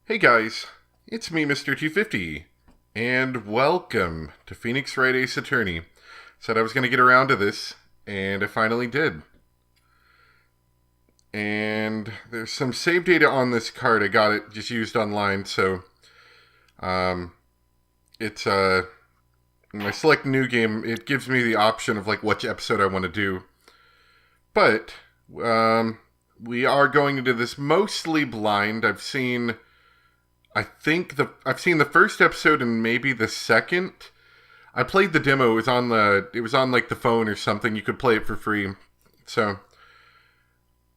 Hey guys, it's me, Mr. 250, and welcome to Phoenix Wright Ace Attorney. Said I was going to get around to this, and I finally did. And there's some save data on this card. I got it just used online, so it's when I select new game, it gives me the option of like which episode I want to do. But we are going into this mostly blind. I've seen the first episode and maybe the second. I played the demo. It was on like the phone or something. You could play it for free. So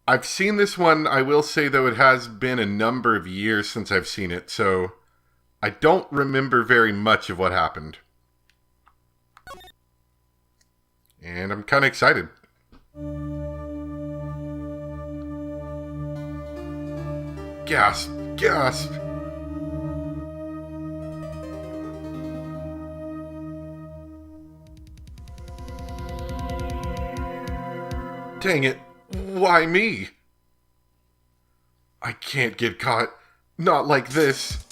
I've seen this one. I will say though it has been a number of years since I've seen it. So I don't remember very much of what happened. And I'm kind of excited. Gasp, gasp. Dang it, why me? I can't get caught. Not like this.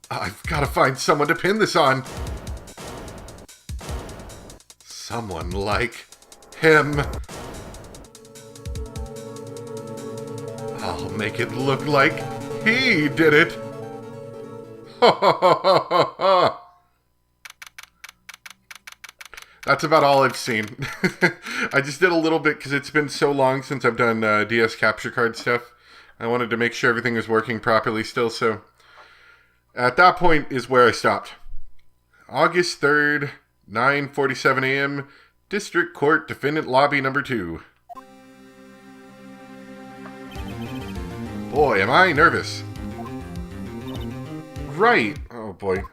I've got to find someone to pin this on. Someone like him. I'll make it look like he did it. Ha ha ha ha ha. That's about all I've seen. I just did a little bit because it's been so long since I've done DS capture card stuff. I wanted to make sure everything was working properly still, so at that point is where I stopped. August 3rd, 9:47 a.m., District Court, Defendant Lobby number 2. Boy, am I nervous. Right. Oh, boy.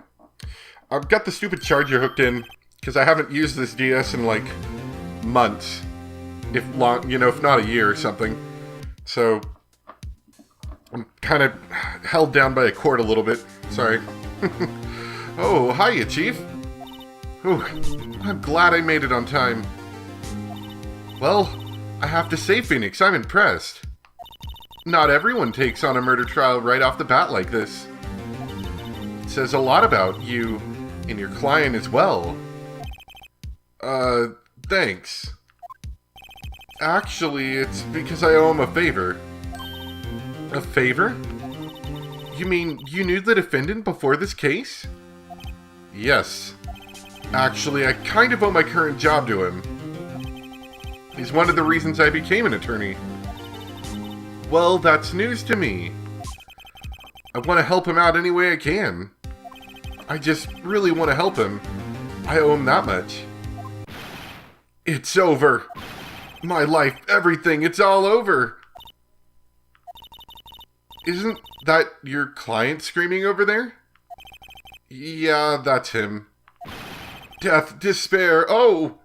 I've got the stupid charger hooked in because I haven't used this DS in, like, months. If not a year or something. So I'm kind of held down by a cord a little bit. Sorry. Oh, hiya, Chief. Whew, I'm glad I made it on time. Well, I have to say, Phoenix, I'm impressed. Not everyone takes on a murder trial right off the bat like this. It says a lot about you and your client as well. Thanks. Actually, it's because I owe him a favor. A favor? You mean you knew the defendant before this case? Yes. Actually, I kind of owe my current job to him. He's one of the reasons I became an attorney. Well, that's news to me. I want to help him out any way I can. I just really want to help him. I owe him that much. It's over. My life, everything, it's all over. Isn't that your client screaming over there? Yeah, that's him. Death, despair, oh!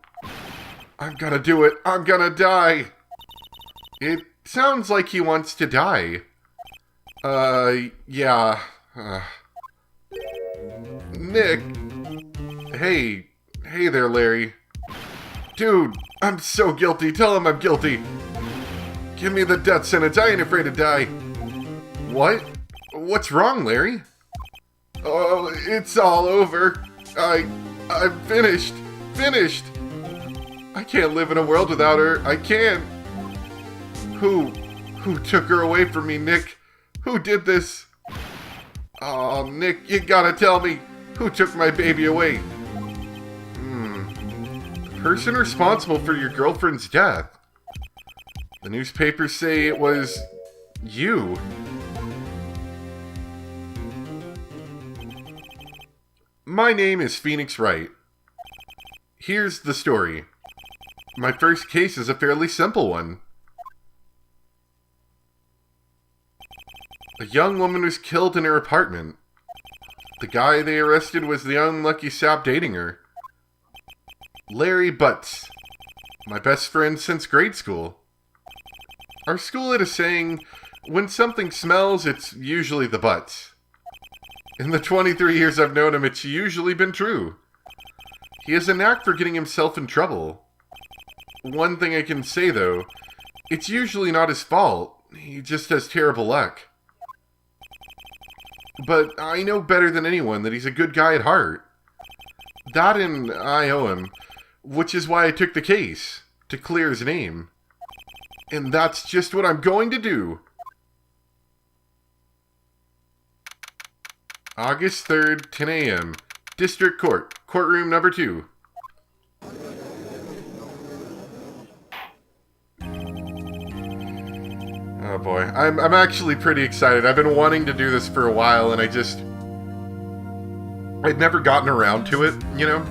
I'm gonna do it. I'm gonna die. It sounds like he wants to die. Yeah. Nick. Hey there, Larry. Dude, I'm so guilty. Tell him I'm guilty. Give me the death sentence. I ain't afraid to die. What? What's wrong, Larry? Oh, it's all over. I'm finished. Finished. I can't live in a world without her. I can't. Who took her away from me, Nick? Who did this? Oh, Nick, you gotta tell me. Who took my baby away? The person responsible for your girlfriend's death. The newspapers say it was you. My name is Phoenix Wright. Here's the story. My first case is a fairly simple one. A young woman was killed in her apartment. The guy they arrested was the unlucky sap dating her. Larry Butz. My best friend since grade school. Our school had a saying, when something smells, it's usually the butts. In the 23 years I've known him, it's usually been true. He has a knack for getting himself in trouble. One thing I can say, though, it's usually not his fault. He just has terrible luck. But I know better than anyone that he's a good guy at heart. That and I owe him, which is why I took the case, to clear his name. And that's just what I'm going to do. August 3rd, 10 a.m. District Court, courtroom number 2. Oh boy, I'm actually pretty excited. I've been wanting to do this for a while, and I'd never gotten around to it, you know?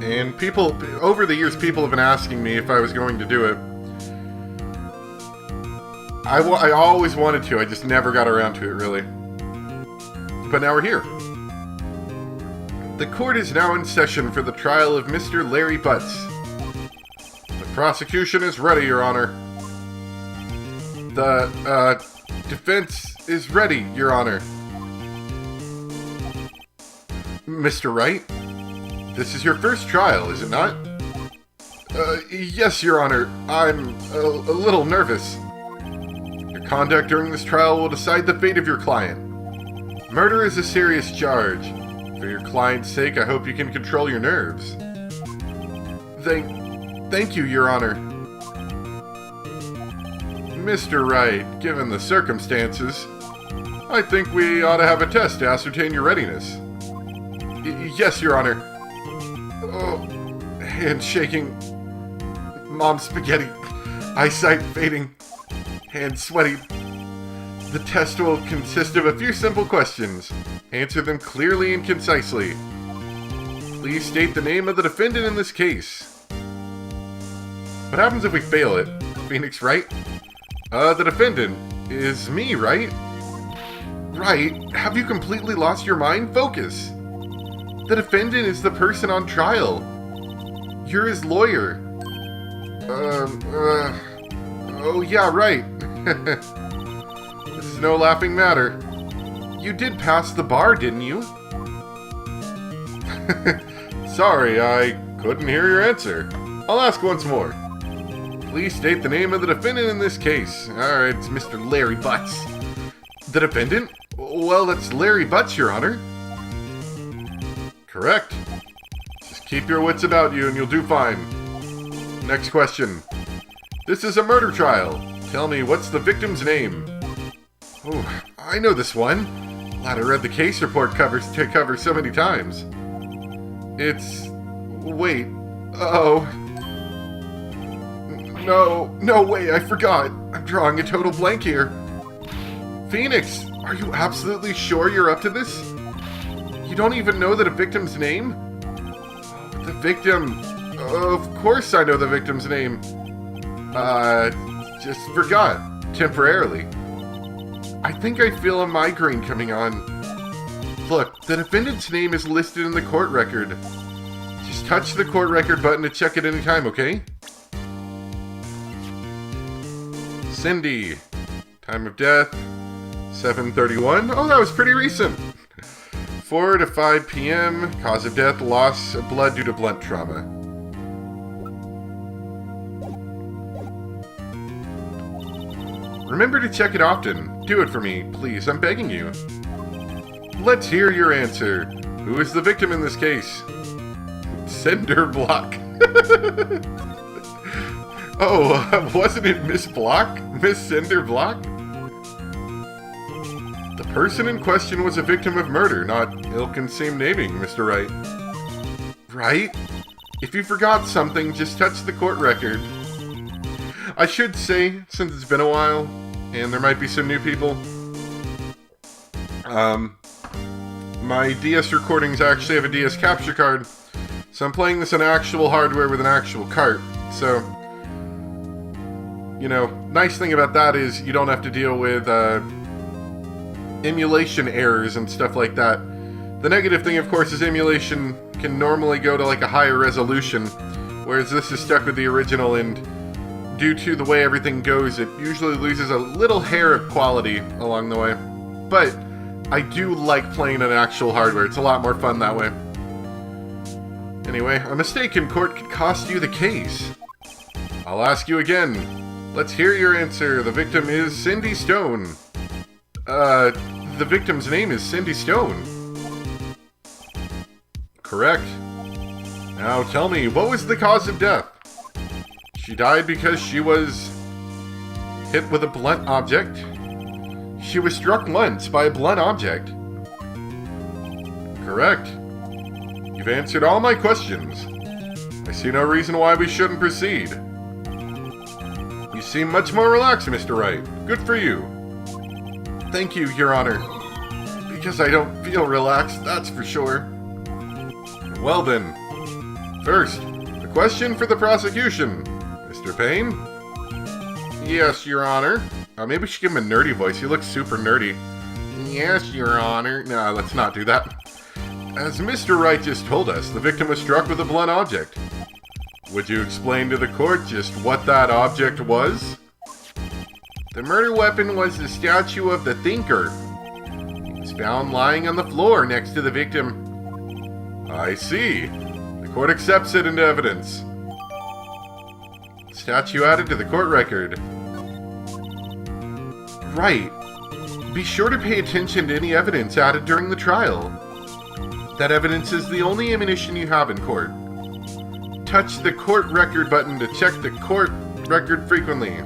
And people, over the years, people have been asking me if I was going to do it. I always wanted to, I just never got around to it, really. But now we're here. The court is now in session for the trial of Mr. Larry Butz. The prosecution is ready, Your Honor. The, defense is ready, Your Honor. Mr. Wright, this is your first trial, is it not? Yes, Your Honor. I'm a little nervous. Your conduct during this trial will decide the fate of your client. Murder is a serious charge. For your client's sake, I hope you can control your nerves. Thank you, Your Honor. Mr. Wright, given the circumstances, I think we ought to have a test to ascertain your readiness. Yes, Your Honor. Oh, hand shaking. Mom spaghetti. Eyesight fading. Hand sweaty. The test will consist of a few simple questions. Answer them clearly and concisely. Please state the name of the defendant in this case. What happens if we fail it? Phoenix, right? The defendant is me, right? Right? Have you completely lost your mind? Focus! The defendant is the person on trial. You're his lawyer. Oh yeah, right. This is no laughing matter. You did pass the bar, didn't you? Sorry, I couldn't hear your answer. I'll ask once more. Please state the name of the defendant in this case. Alright, it's Mr. Larry Butz. The defendant? Well, that's Larry Butz, Your Honor. Correct. Just keep your wits about you and you'll do fine. Next question. This is a murder trial. Tell me, what's the victim's name? Oh, I know this one. Glad I read the case report cover so many times. It's... Wait. Uh-oh. No way, I forgot. I'm drawing a total blank here. Phoenix, are you absolutely sure you're up to this? You don't even know the victim's name? The victim... Of course I know the victim's name. Just forgot. Temporarily. I think I feel a migraine coming on. Look, the defendant's name is listed in the court record. Just touch the court record button to check it anytime, okay? Cindy. Time of death, 7:31. Oh, that was pretty recent. 4 to 5 p.m. Cause of death, loss of blood due to blunt trauma. Remember to check it often. Do it for me, please. I'm begging you. Let's hear your answer. Who is the victim in this case? Cinder Block. Oh, wasn't it Miss Block? Miss Cinder Block? The person in question was a victim of murder, not ill-conceived naming, Mr. Wright. Right? If you forgot something, just touch the court record. I should say, since it's been a while, and there might be some new people, my DS recordings actually have a DS capture card, so I'm playing this on actual hardware with an actual cart, so... You know, nice thing about that is you don't have to deal with emulation errors and stuff like that. The negative thing, of course, is emulation can normally go to like a higher resolution, whereas this is stuck with the original, and due to the way everything goes, it usually loses a little hair of quality along the way. But I do like playing on actual hardware. It's a lot more fun that way. Anyway, a mistake in court could cost you the case. I'll ask you again. Let's hear your answer. The victim is Cindy Stone. The victim's name is Cindy Stone. Correct. Now tell me, what was the cause of death? She died because she was hit with a blunt object. She was struck once by a blunt object. Correct. You've answered all my questions. I see no reason why we shouldn't proceed. You seem much more relaxed, Mr. Wright. Good for you. Thank you, Your Honor. Because I don't feel relaxed, that's for sure. Well then, first, a question for the prosecution. Mr. Payne? Yes, Your Honor. Maybe we should give him a nerdy voice. He looks super nerdy. Yes, Your Honor. No, let's not do that. As Mr. Wright just told us, the victim was struck with a blunt object. Would you explain to the court just what that object was? The murder weapon was the statue of the Thinker. It was found lying on the floor next to the victim. I see. The court accepts it into evidence. Statue added to the court record. Right. Be sure to pay attention to any evidence added during the trial. That evidence is the only ammunition you have in court. Touch the court record button to check the court record frequently.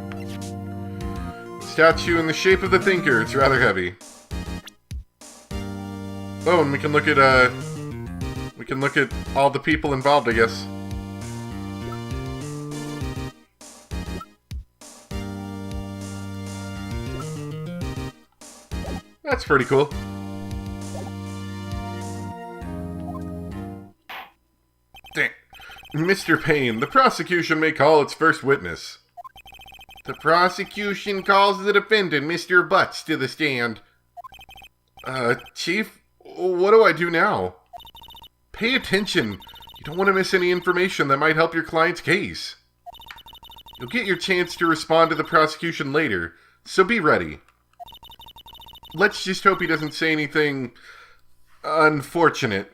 The statue in the shape of the Thinker, it's rather heavy. Oh, and we can look at all the people involved, I guess. That's pretty cool. Dang. Mr. Payne, the prosecution may call its first witness. The prosecution calls the defendant, Mr. Butz, to the stand. Chief, what do I do now? Pay attention. You don't want to miss any information that might help your client's case. You'll get your chance to respond to the prosecution later, so be ready. Let's just hope he doesn't say anything unfortunate.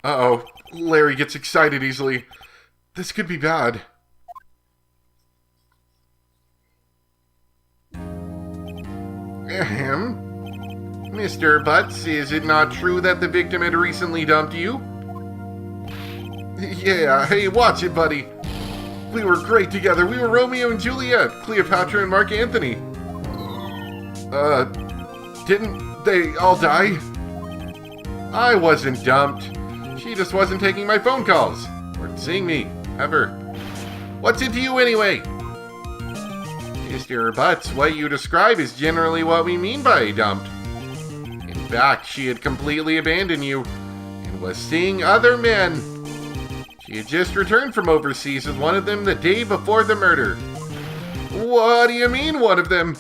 Uh-oh. Larry gets excited easily. This could be bad. Ahem. Mr. Butz, is it not true that the victim had recently dumped you? Yeah, hey, watch it, buddy. We were great together. We were Romeo and Juliet, Cleopatra and Mark Antony. Didn't they all die? I wasn't dumped. She just wasn't taking my phone calls. Or seeing me, ever. What's it to you anyway? Mr. Butz, what you describe is generally what we mean by dumped. In fact, she had completely abandoned you and was seeing other men. She had just returned from overseas with one of them the day before the murder. What do you mean, one of them?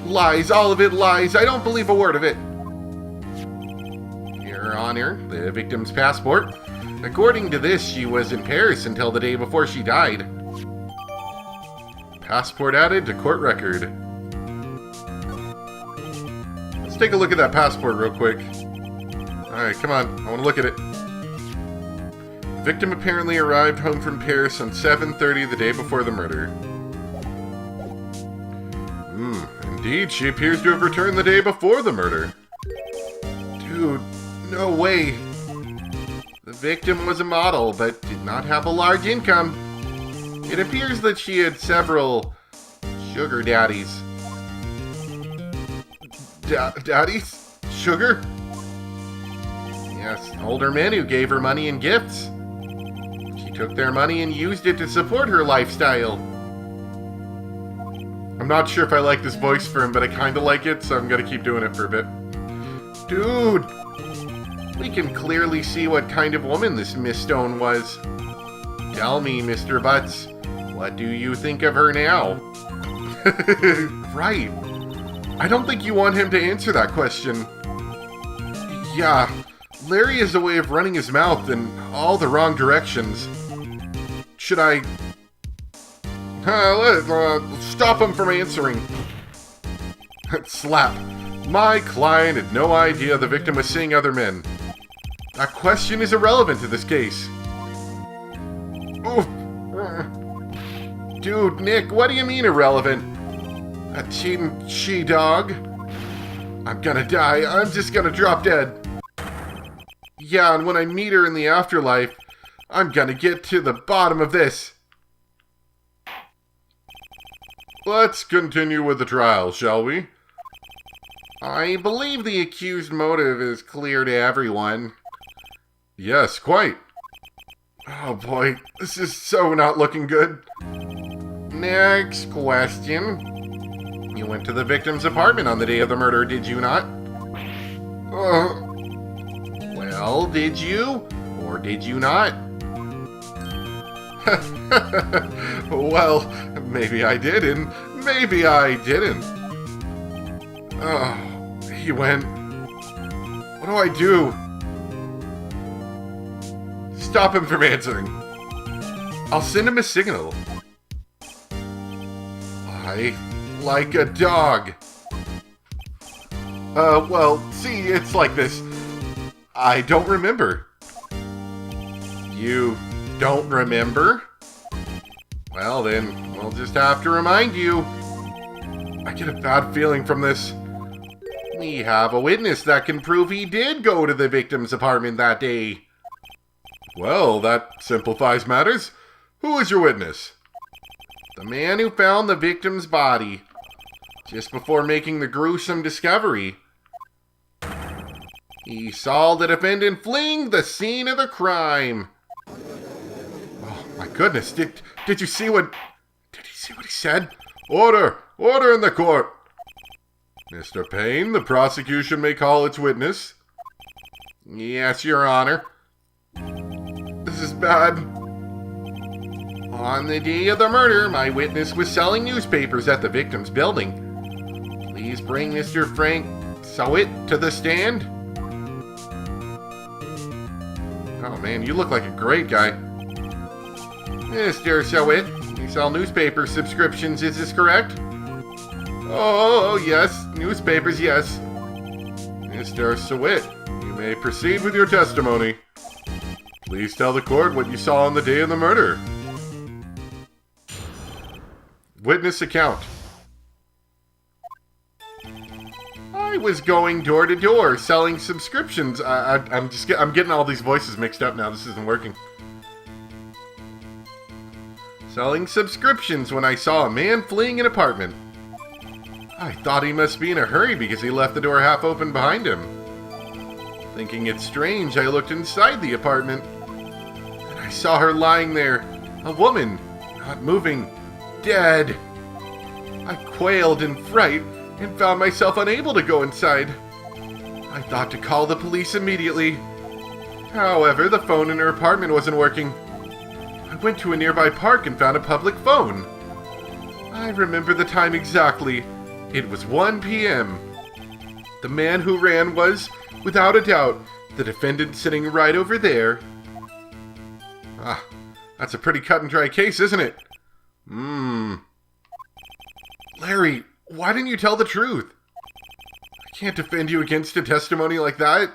Lies, all of it lies. I don't believe a word of it. Your Honor, the victim's passport. According to this, she was in Paris until the day before she died. Passport added to court record. Let's take a look at that passport real quick. Alright, come on. I want to look at it. The victim apparently arrived home from Paris on 7:30 the day before the murder. Indeed, she appears to have returned the day before the murder. Dude, no way. The victim was a model, but did not have a large income. It appears that she had several sugar daddies. Daddies? Sugar? Yes, older men who gave her money and gifts. She took their money and used it to support her lifestyle. I'm not sure if I like this voice for him, but I kinda like it, so I'm gonna keep doing it for a bit. Dude! We can clearly see what kind of woman this Miss Stone was. Tell me, Mr. Butz, what do you think of her now? Right. I don't think you want him to answer that question. Yeah, Larry has a way of running his mouth in all the wrong directions. Should I... stop him from answering. Slap. My client had no idea the victim was seeing other men. That question is irrelevant to this case. Oof. Dude, Nick, what do you mean irrelevant? That cheating she-dog? I'm gonna die. I'm just gonna drop dead. Yeah, and when I meet her in the afterlife, I'm gonna get to the bottom of this. Let's continue with the trial, shall we? I believe the accused motive is clear to everyone. Yes, quite. Oh boy, this is so not looking good. Next question. You went to the victim's apartment on the day of the murder, did you not? Well, did you? Or did you not? Well, maybe I did and maybe I didn't. Oh, he went. What do I do? Stop him from answering. I'll send him a signal. I like a dog. Well, see, it's like this. I don't remember. You don't remember? Well then, we'll just have to remind you. I get a bad feeling from this. We have a witness that can prove he did go to the victim's apartment that day. Well, that simplifies matters. Who is your witness? The man who found the victim's body just before making the gruesome discovery. He saw the defendant fleeing the scene of the crime. Oh my goodness, did you see what he said? Order in the court. Mr. Payne, the prosecution may call its witness. Yes, Your Honor. This is bad. On the day of the murder, my witness was selling newspapers at the victim's building. Please bring Mr. Frank Sowit to the stand. Oh man, you look like a great guy. Mr. Sowit, you sell newspaper subscriptions, is this correct? Oh, yes, newspapers, yes. Mr. Sowit, you may proceed with your testimony. Please tell the court what you saw on the day of the murder. Witness account. I was going door to door selling subscriptions. I'm getting all these voices mixed up now. This isn't working. Selling subscriptions when I saw a man fleeing an apartment. I thought he must be in a hurry because he left the door half open behind him. Thinking it strange, I looked inside the apartment. And I saw her lying there. A woman, not moving, dead. I quailed in fright and found myself unable to go inside. I thought to call the police immediately. However, the phone in her apartment wasn't working. I went to a nearby park and found a public phone. I remember the time exactly. It was 1 p.m. The man who ran was, without a doubt, the defendant sitting right over there. Ah, that's a pretty cut and dry case, isn't it? Larry, why didn't you tell the truth? I can't defend you against a testimony like that.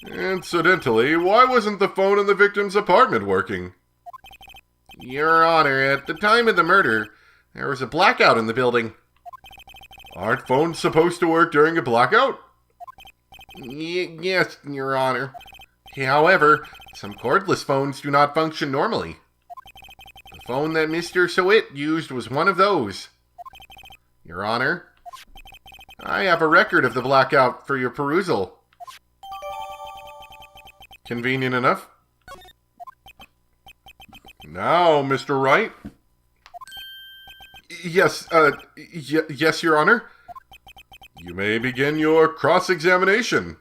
Incidentally, why wasn't the phone in the victim's apartment working? Your Honor, at the time of the murder, there was a blackout in the building. Aren't phones supposed to work during a blackout? Yes, Your Honor. However, some cordless phones do not function normally. The phone that Mr. Sowit used was one of those. Your Honor, I have a record of the blackout for your perusal. Convenient enough. Now, Mr. Wright. Yes, yes, Your Honor. You may begin your cross-examination.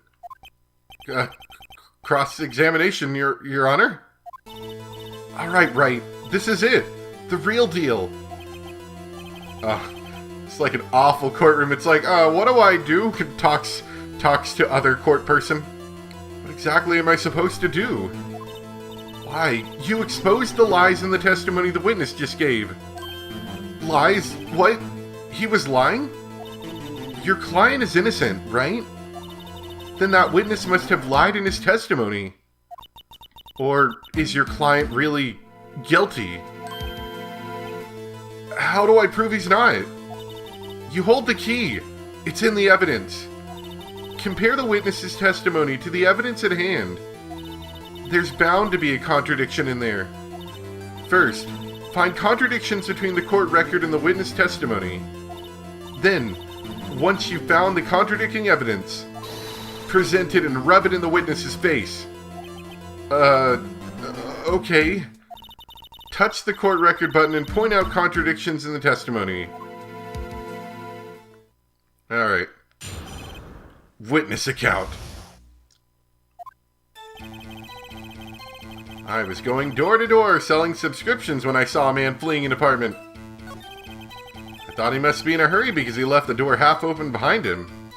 Cross-examination, Your Honor? All right, Wright. This is it. The real deal. It's like an awful courtroom. It's like, what do I do? Talks to other court person. What exactly am I supposed to do? Why, you exposed the lies in the testimony the witness just gave. Lies? What? He was lying? Your client is innocent, right? Then that witness must have lied in his testimony. Or is your client really guilty? How do I prove he's not? You hold the key. It's in the evidence. Compare the witness's testimony to the evidence at hand. There's bound to be a contradiction in there. First, find contradictions between the court record and the witness testimony. Then, once you've found the contradicting evidence, present it and rub it in the witness's face. Okay. Touch the court record button and point out contradictions in the testimony. Alright. Witness account. I was going door to door selling subscriptions when I saw a man fleeing an apartment. I thought he must be in a hurry because he left the door half open behind him.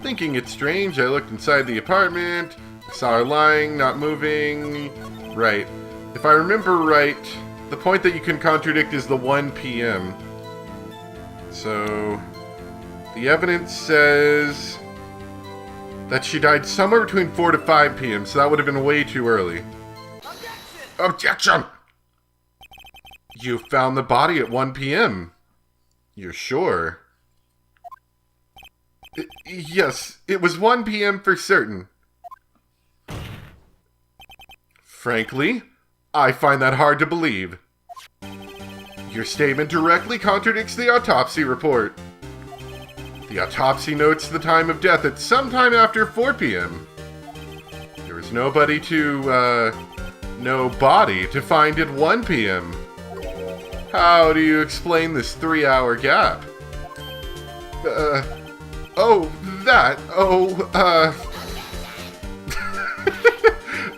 Thinking it strange, I looked inside the apartment. I saw her lying, not moving. Right. If I remember right, the point that you can contradict is the 1 p.m. So, the evidence says that she died somewhere between 4 to 5 p.m., so that would have been way too early. Objection! You found the body at 1 p.m. You're sure? Yes, it was 1 p.m. for certain. Frankly, I find that hard to believe. Your statement directly contradicts the autopsy report. The autopsy notes the time of death at sometime after 4 p.m. There was no body to find at 1 p.m. How do you explain this 3-hour gap?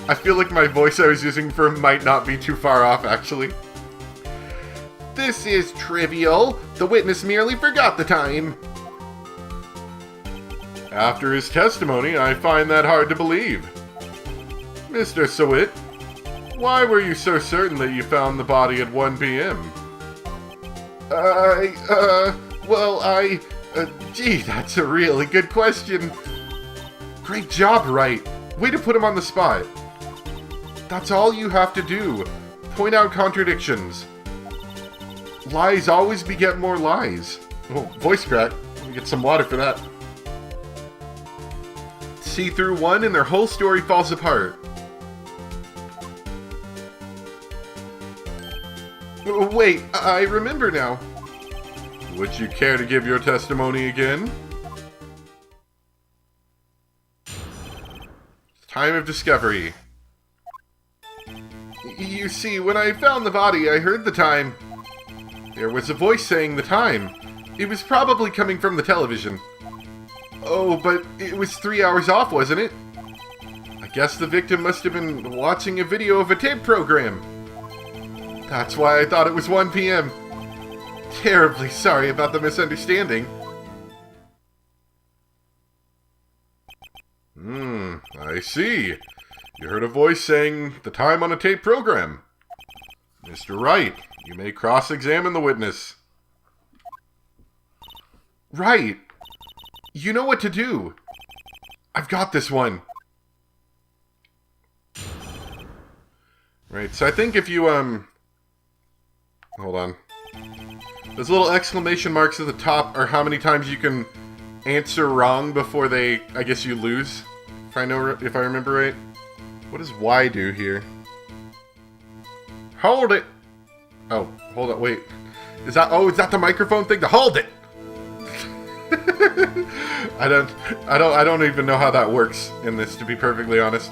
I feel like my voice I was using for might not be too far off, actually. This is trivial. The witness merely forgot the time. After his testimony, I find that hard to believe. Mr. Sawit, why were you so certain that you found the body at 1 p.m.? Gee, that's a really good question. Great job, Wright. Way to put him on the spot. That's all you have to do. Point out contradictions. Lies always beget more lies. Oh, voice crack. Let me get some water for that. See through one and their whole story falls apart. Wait, I remember now. Would you care to give your testimony again? Time of discovery. You see, when I found the body, I heard the time. There was a voice saying the time. It was probably coming from the television. Oh, but it was 3 hours off, wasn't it? I guess the victim must have been watching a video of a tape program. That's why I thought it was 1 p.m. Terribly sorry about the misunderstanding. I see. You heard a voice saying the time on a tape program. Mr. Wright, you may cross-examine the witness. Right. You know what to do. I've got this one. Right, so I think if you, hold on. Those little exclamation marks at the top are how many times you can answer wrong before they, I guess you lose. If I remember right. What does Y do here? Hold it! Oh, hold on, wait. Is that the microphone thing? To hold it! I don't even know how that works in this, to be perfectly honest.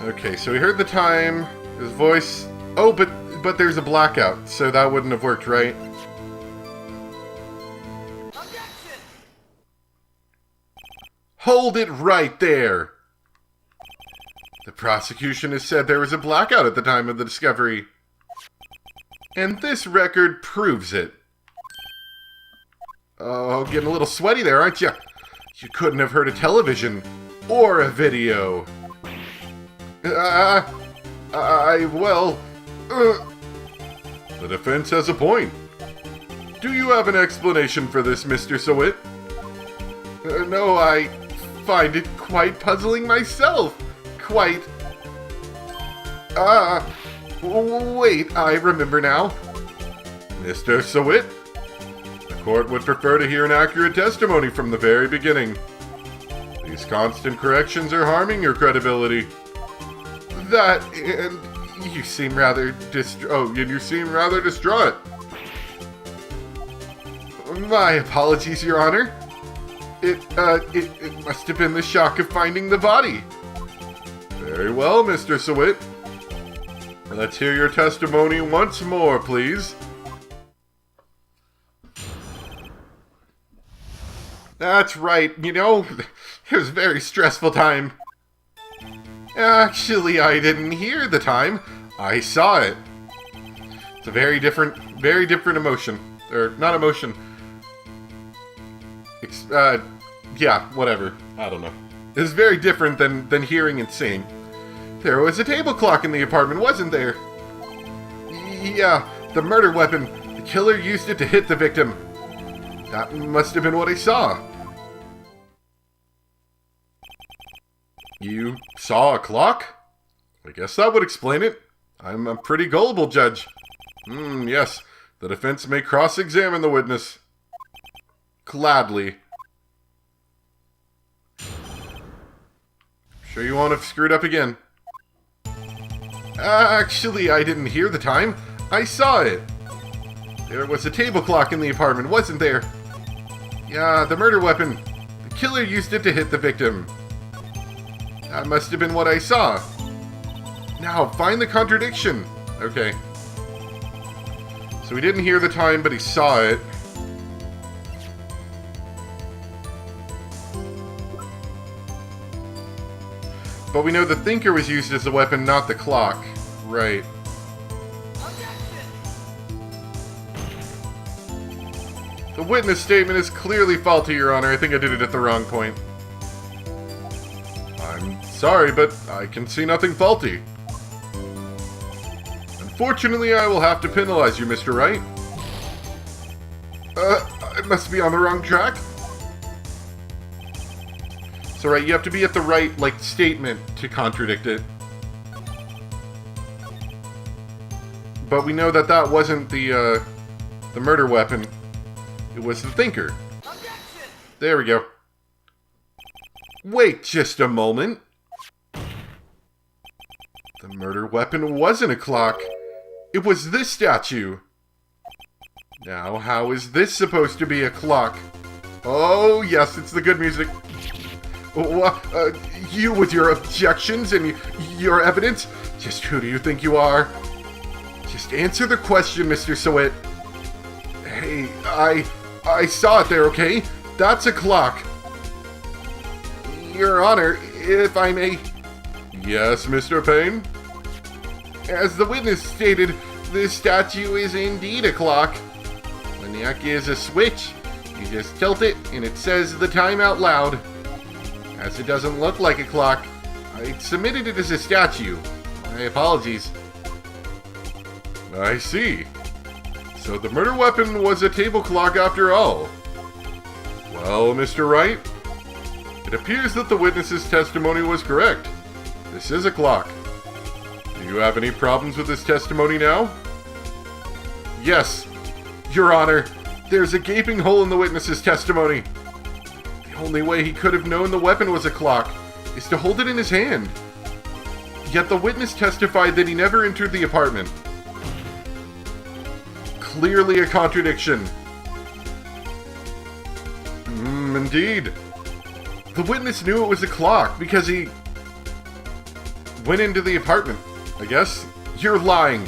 Okay, so we heard the time, his voice. Oh, but there's a blackout, so that wouldn't have worked, right? Hold it right there! The prosecution has said there was a blackout at the time of the discovery. And this record proves it. Oh, getting a little sweaty there, aren't you? You couldn't have heard a television or a video. The defense has a point. Do you have an explanation for this, Mr. Sawit? No, I find it quite puzzling myself. Quite. Wait, I remember now. Mr. Sawit, the court would prefer to hear an accurate testimony from the very beginning. These constant corrections are harming your credibility. That, and you seem rather distraught. My apologies, Your Honor. It must have been the shock of finding the body. Very well, Mr. Sawit. Let's hear your testimony once more, please. That's right, it was a very stressful time. Actually, I didn't hear the time. I saw it. It's a very different emotion. Or, not emotion. Yeah, whatever. I don't know. It's very different than hearing and seeing. There was a table clock in the apartment, wasn't there? Yeah, the murder weapon. The killer used it to hit the victim. That must have been what I saw. You saw a clock? I guess that would explain it. I'm a pretty gullible judge. Yes. The defense may cross-examine the witness. Gladly. Sure you won't have screwed up again? Actually, I didn't hear the time. I saw it. There was a table clock in the apartment, wasn't there? Yeah, the murder weapon. The killer used it to hit the victim. That must have been what I saw. Now, find the contradiction. Okay. So he didn't hear the time, but he saw it. But we know the thinker was used as the weapon, not the clock. Right. The witness statement is clearly faulty, Your Honor. I think I did it at the wrong point. I'm sorry, but I can see nothing faulty. Unfortunately, I will have to penalize you, Mr. Wright. I must be on the wrong track. So, right, you have to be at the right, statement to contradict it. But we know that that wasn't the murder weapon. It was the thinker. Objection! There we go. Wait just a moment. The murder weapon wasn't a clock. It was this statue. Now, how is this supposed to be a clock? Oh, yes, it's the good music. You with your objections and your evidence? Just who do you think you are? Just answer the question, Mr. Sawit. Hey, I saw it there, okay? That's a clock. Your Honor, if I may... Yes, Mr. Payne? As the witness stated, this statue is indeed a clock. When the key is a switch, you just tilt it and it says the time out loud. As it doesn't look like a clock, I submitted it as a statue. My apologies. I see. So the murder weapon was a table clock after all. Well, Mr. Wright, it appears that the witness's testimony was correct. This is a clock. Do you have any problems with this testimony now? Yes, Your Honor. There's a gaping hole in the witness's testimony. The only way he could have known the weapon was a clock is to hold it in his hand. Yet the witness testified that he never entered the apartment. Clearly a contradiction. Indeed. The witness knew it was a clock because he went into the apartment, I guess. You're lying.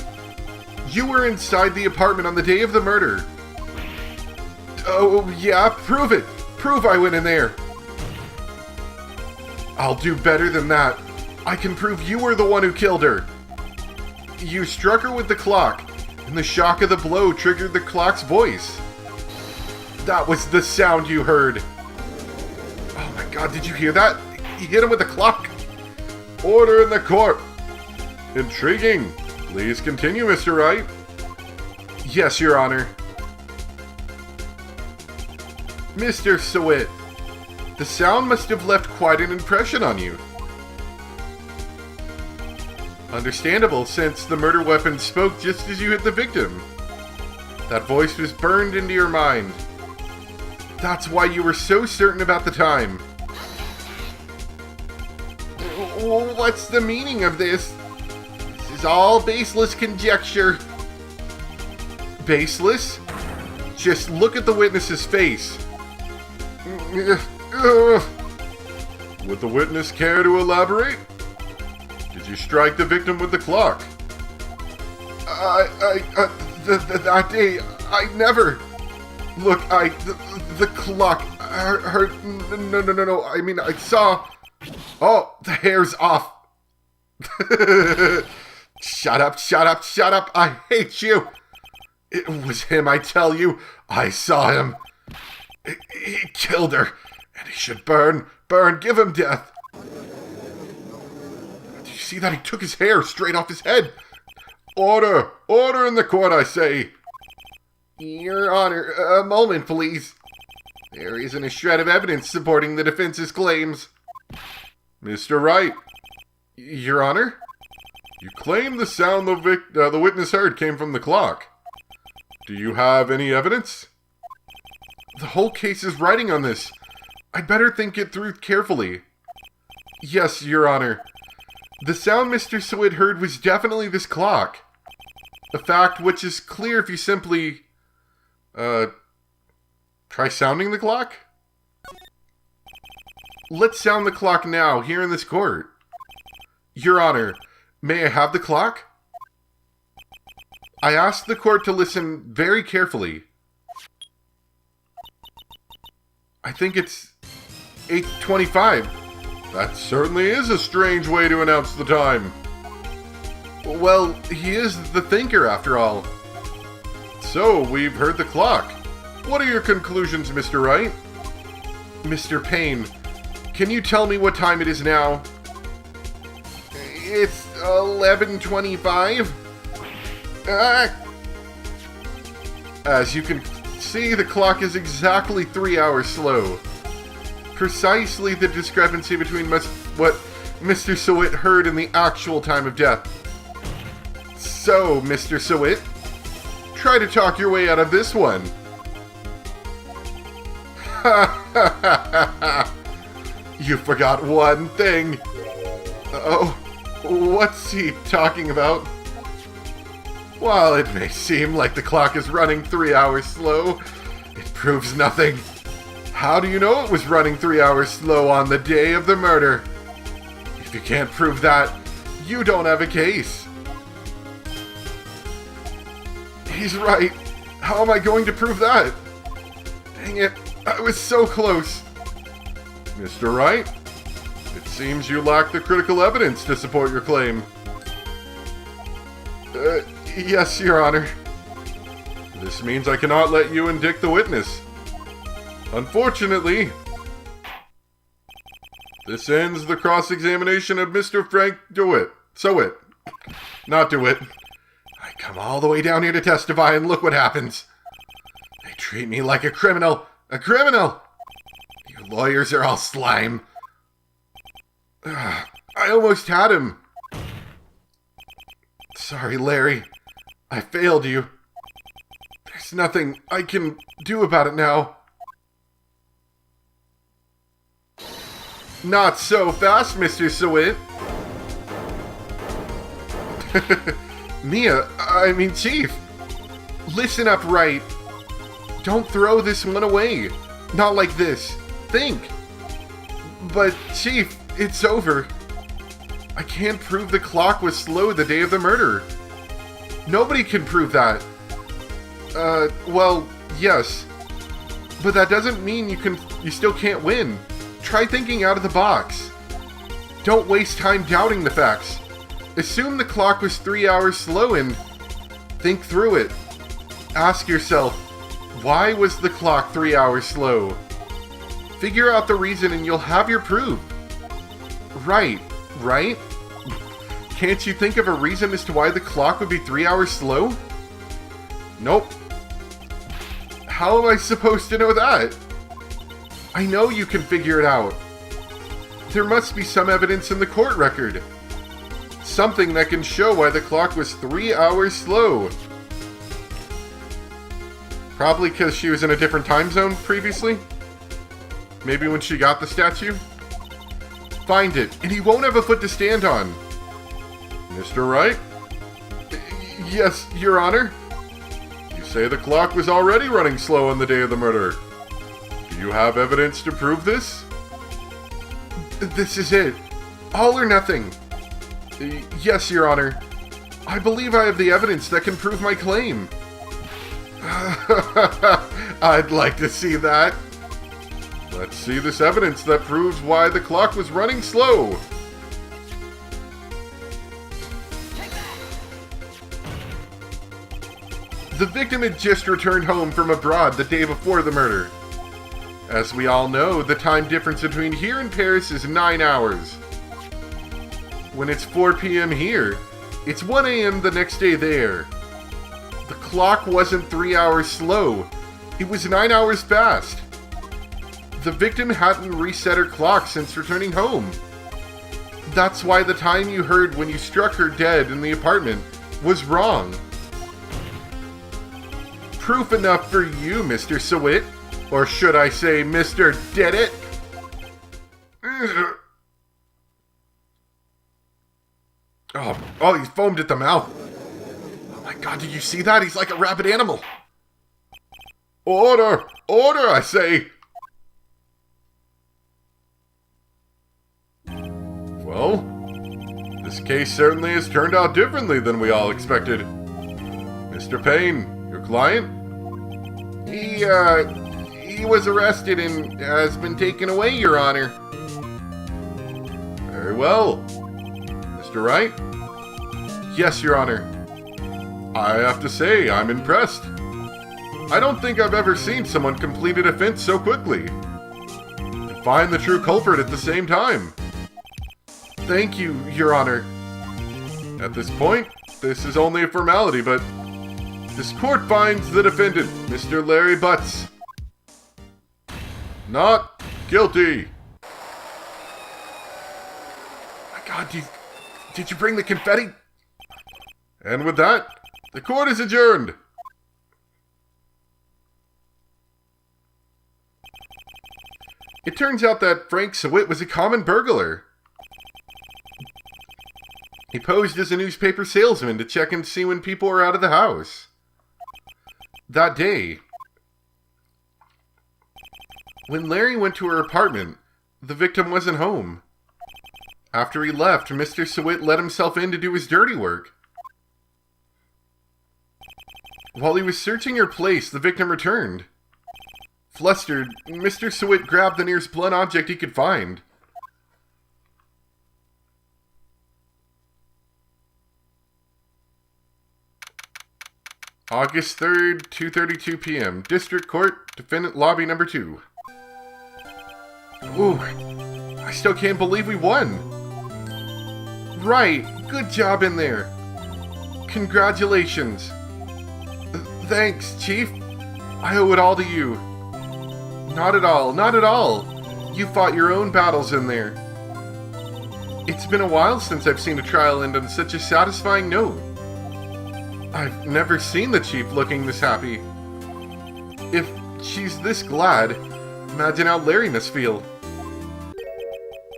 You were inside the apartment on the day of the murder. Oh, yeah, prove it. Prove I went in there. I'll do better than that. I can prove you were the one who killed her. You struck her with the clock, and the shock of the blow triggered the clock's voice. That was the sound you heard. Oh my god, did you hear that? He hit him with the clock. Order in the court. Intriguing. Please continue, Mr. Wright. Yes, Your Honor. Mr. Sawit, the sound must have left quite an impression on you. Understandable, since the murder weapon spoke just as you hit the victim. That voice was burned into your mind. That's why you were so certain about the time. What's the meaning of this? This is all baseless conjecture. Baseless? Just look at the witness's face. Would the witness care to elaborate? Did you strike the victim with the clock? That day, I never... Look, the clock... No. I mean, I saw... Oh, the hair's off. Shut up. I hate you. It was him, I tell you. I saw him. He killed her. And he should burn. Give him death. Did you see that? He took his hair straight off his head. Order in the court, I say. Your Honor, a moment, please. There isn't a shred of evidence supporting the defense's claims. Mr. Wright. Your Honor? You claim the sound the witness heard came from the clock. Do you have any evidence? The whole case is riding on this. I'd better think it through carefully. Yes, Your Honor. The sound Mr. Sewit heard was definitely this clock. A fact which is clear if you simply... try sounding the clock? Let's sound the clock now, here in this court. Your Honor, may I have the clock? I asked the court to listen very carefully. I think it's 8:25. That certainly is a strange way to announce the time. Well, he is the thinker, after all. So, we've heard the clock. What are your conclusions, Mr. Wright? Mr. Payne, can you tell me what time it is now? It's 11:25. As you can see, the clock is exactly 3 hours slow. Precisely the discrepancy between what Mr. Sewit heard and the actual time of death. So, Mr. Sewit, try to talk your way out of this one. You forgot one thing. Oh, what's he talking about? While it may seem like the clock is running 3 hours slow, it proves nothing. How do you know it was running 3 hours slow on the day of the murder? If you can't prove that, you don't have a case. He's right. How am I going to prove that? Dang it, I was so close. Mr. Wright, it seems you lack the critical evidence to support your claim. Yes, Your Honor. This means I cannot let you indict the witness. Unfortunately, this ends the cross-examination of Mr. Frank Sewit. Not DeWitt. I come all the way down here to testify, and look what happens. They treat me like a criminal. A criminal! You lawyers are all slime. I almost had him. Sorry, Larry. I failed you. There's nothing I can do about it now. Not so fast, Mr. Sewit. Chief. Listen up, Wright. Don't throw this one away. Not like this. Think. But, Chief, it's over. I can't prove the clock was slow the day of the murder. Nobody can prove that. Well, yes. But that doesn't mean you still can't win. Try thinking out of the box. Don't waste time doubting the facts. Assume the clock was 3 hours slow and think through it. Ask yourself, why was the clock 3 hours slow? Figure out the reason and you'll have your proof. Right? Can't you think of a reason as to why the clock would be 3 hours slow? Nope. How am I supposed to know that? I know you can figure it out. There must be some evidence in the court record. Something that can show why the clock was 3 hours slow. Probably because she was in a different time zone previously? Maybe when she got the statue? Find it, and he won't have a foot to stand on. Mr. Wright? Yes, Your Honor? You say the clock was already running slow on the day of the murder. Do you have evidence to prove this? This is it. All or nothing. Yes, Your Honor. I believe I have the evidence that can prove my claim. I'd like to see that. Let's see this evidence that proves why the clock was running slow. The victim had just returned home from abroad the day before the murder. As we all know, the time difference between here and Paris is 9 hours. When it's 4 p.m. here, it's 1 a.m. the next day there. The clock wasn't 3 hours slow, it was 9 hours fast. The victim hadn't reset her clock since returning home. That's why the time you heard when you struck her dead in the apartment was wrong. Proof enough for you, Mr. Sawit. Or should I say, Mr. Did It? Oh, he foamed at the mouth. Oh my god, did you see that? He's like a rabid animal. Order! Order, I say! Well, this case certainly has turned out differently than we all expected. Mr. Payne, your client? He was arrested and has been taken away, Your Honor. Very well. Mr. Wright? Yes, Your Honor. I have to say, I'm impressed. I don't think I've ever seen someone complete a defense so quickly. And find the true culprit at the same time. Thank you, Your Honor. At this point, this is only a formality, but this court finds the defendant, Mr. Larry Butz, not guilty. My god, did you bring the confetti? And with that, the court is adjourned. It turns out that Frank Sawit was a common burglar. He posed as a newspaper salesman to check and see when people were out of the house. That day, when Larry went to her apartment, the victim wasn't home. After he left, Mr. Sawit let himself in to do his dirty work. While he was searching her place, the victim returned. Flustered, Mr. Sawit grabbed the nearest blunt object he could find. August 3rd, 2:32 p.m. District Court, Defendant Lobby Number 2. Ooh, I still can't believe we won. Right, good job in there. Congratulations. Thanks, Chief. I owe it all to you. Not at all, not at all. You fought your own battles in there. It's been a while since I've seen a trial end on such a satisfying note. I've never seen the Chief looking this happy. If she's this glad, imagine how Larry must feel.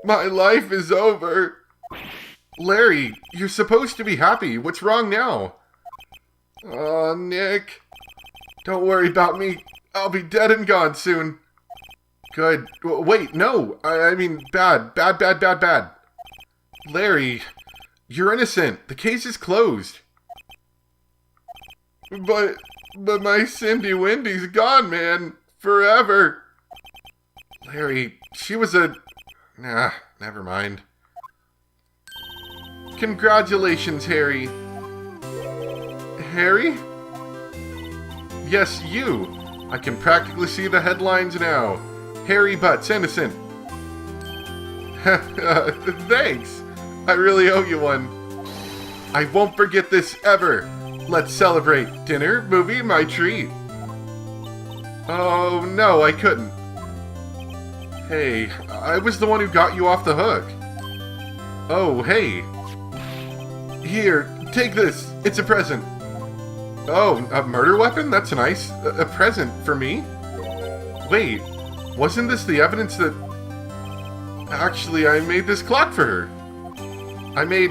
My life is over. Larry, you're supposed to be happy. What's wrong now? Oh, Nick. Don't worry about me. I'll be dead and gone soon. Good. Wait, no. I mean, bad. Larry, you're innocent. The case is closed. But my Cindy Wendy's gone, man. Forever. Larry, she was a... Nah, never mind. Congratulations, Harry. Harry? Yes, you. I can practically see the headlines now. Harry Butz, innocent. Thanks. I really owe you one. I won't forget this ever. Let's celebrate. Dinner, movie, my treat. Oh, no, I couldn't. Hey, I was the one who got you off the hook. Oh, hey. Here, take this. It's a present. Oh, a murder weapon? That's nice. A present for me? Wait, Wasn't this the evidence that... Actually, I made this clock for her. I made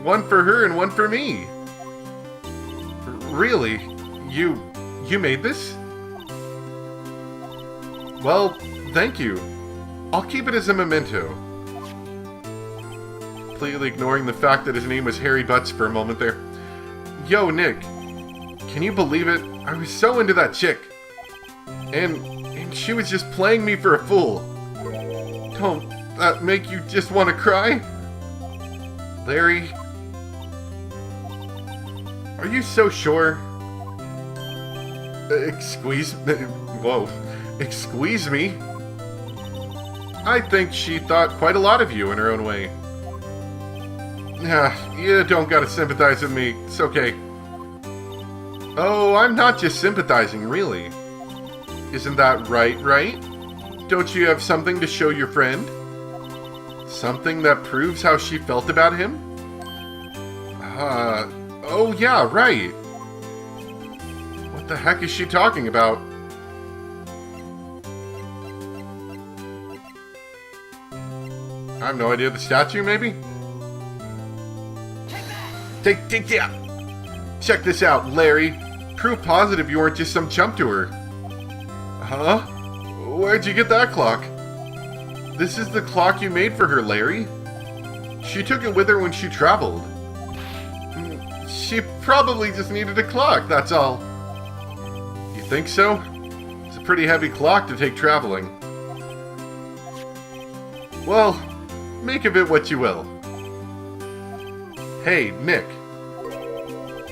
one for her and one for me. Really? You made this? Well, thank you. I'll keep it as a memento. Completely ignoring the fact that his name was Harry Butz for a moment there. Yo, Nick. Can you believe it? I was so into that chick. And she was just playing me for a fool. Don't that make you just want to cry? Larry? Are you so sure? Excuse me? Whoa. Excuse me? I think she thought quite a lot of you in her own way. You don't gotta sympathize with me. It's okay. Oh, I'm not just sympathizing, really. Isn't that right, Wright? Don't you have something to show your friend? Something that proves how she felt about him? Oh yeah, right. What the heck is she talking about? I have no idea. The statue, maybe? Take that! Check this out, Larry. Proof positive you weren't just some chump to her. Huh? Where'd you get that clock? This is the clock you made for her, Larry. She took it with her when she traveled. She probably just needed a clock, that's all. You think so? It's a pretty heavy clock to take traveling. Well, make of it what you will. Hey, Nick.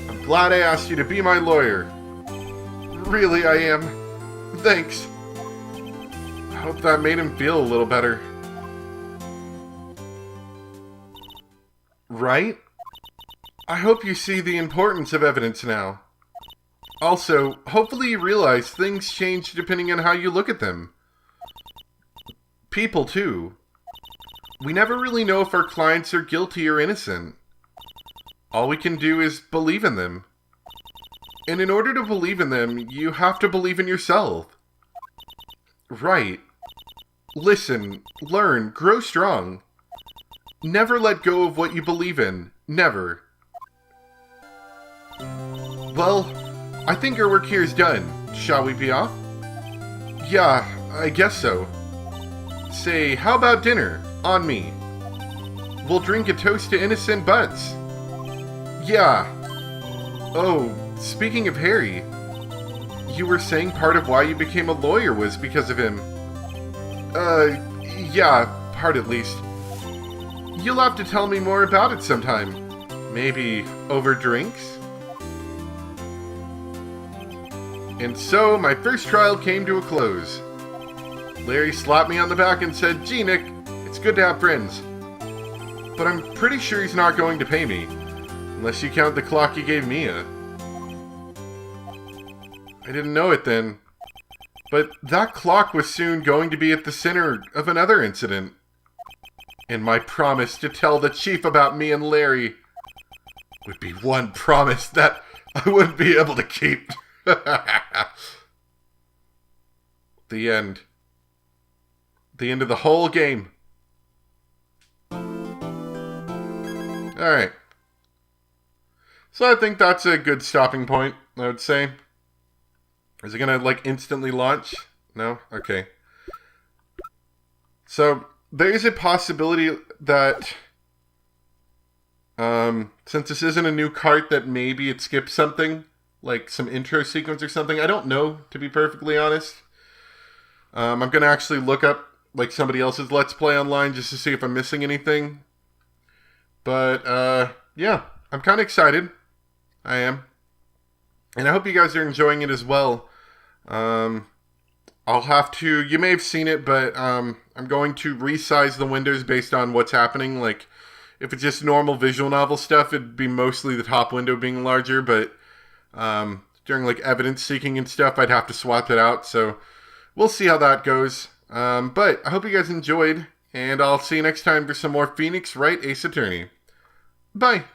I'm glad I asked you to be my lawyer. Really, I am. Thanks. I hope that made him feel a little better. Right? I hope you see the importance of evidence now. Also, hopefully you realize things change depending on how you look at them. People, too. We never really know if our clients are guilty or innocent. All we can do is believe in them. And in order to believe in them, you have to believe in yourself. Right. Listen, learn, grow strong. Never let go of what you believe in. Never. Well, I think our work here is done. Shall we be off? Yeah, I guess so. Say, how about dinner? On me. We'll drink a toast to innocent Butz. Yeah. Oh, speaking of Harry, you were saying part of why you became a lawyer was because of him. Yeah, part at least. You'll have to tell me more about it sometime. Maybe over drinks? And so, my first trial came to a close. Larry slapped me on the back and said, "Gee, Nick, it's good to have friends. But I'm pretty sure he's not going to pay me. Unless you count the clock he gave Mia." I didn't know it then. But that clock was soon going to be at the center of another incident. And my promise to tell the chief about me and Larry would be one promise that I wouldn't be able to keep. The end. The end of the whole game. Alright. So I think that's a good stopping point, I would say. Is it gonna, like, instantly launch? No? Okay. So, there is a possibility that, since this isn't a new cart, that maybe it skips something. Like, some intro sequence or something. I don't know, to be perfectly honest. I'm gonna actually look up, like, somebody else's Let's Play online just to see if I'm missing anything. But, yeah. I'm kind of excited. I am. And I hope you guys are enjoying it as well. I'll have to... You may have seen it, but I'm going to resize the windows based on what's happening. Like, if it's just normal visual novel stuff, it'd be mostly the top window being larger. But during, like, evidence seeking and stuff, I'd have to swap it out. So we'll see how that goes. But I hope you guys enjoyed. And I'll see you next time for some more Phoenix Wright Ace Attorney. Bye.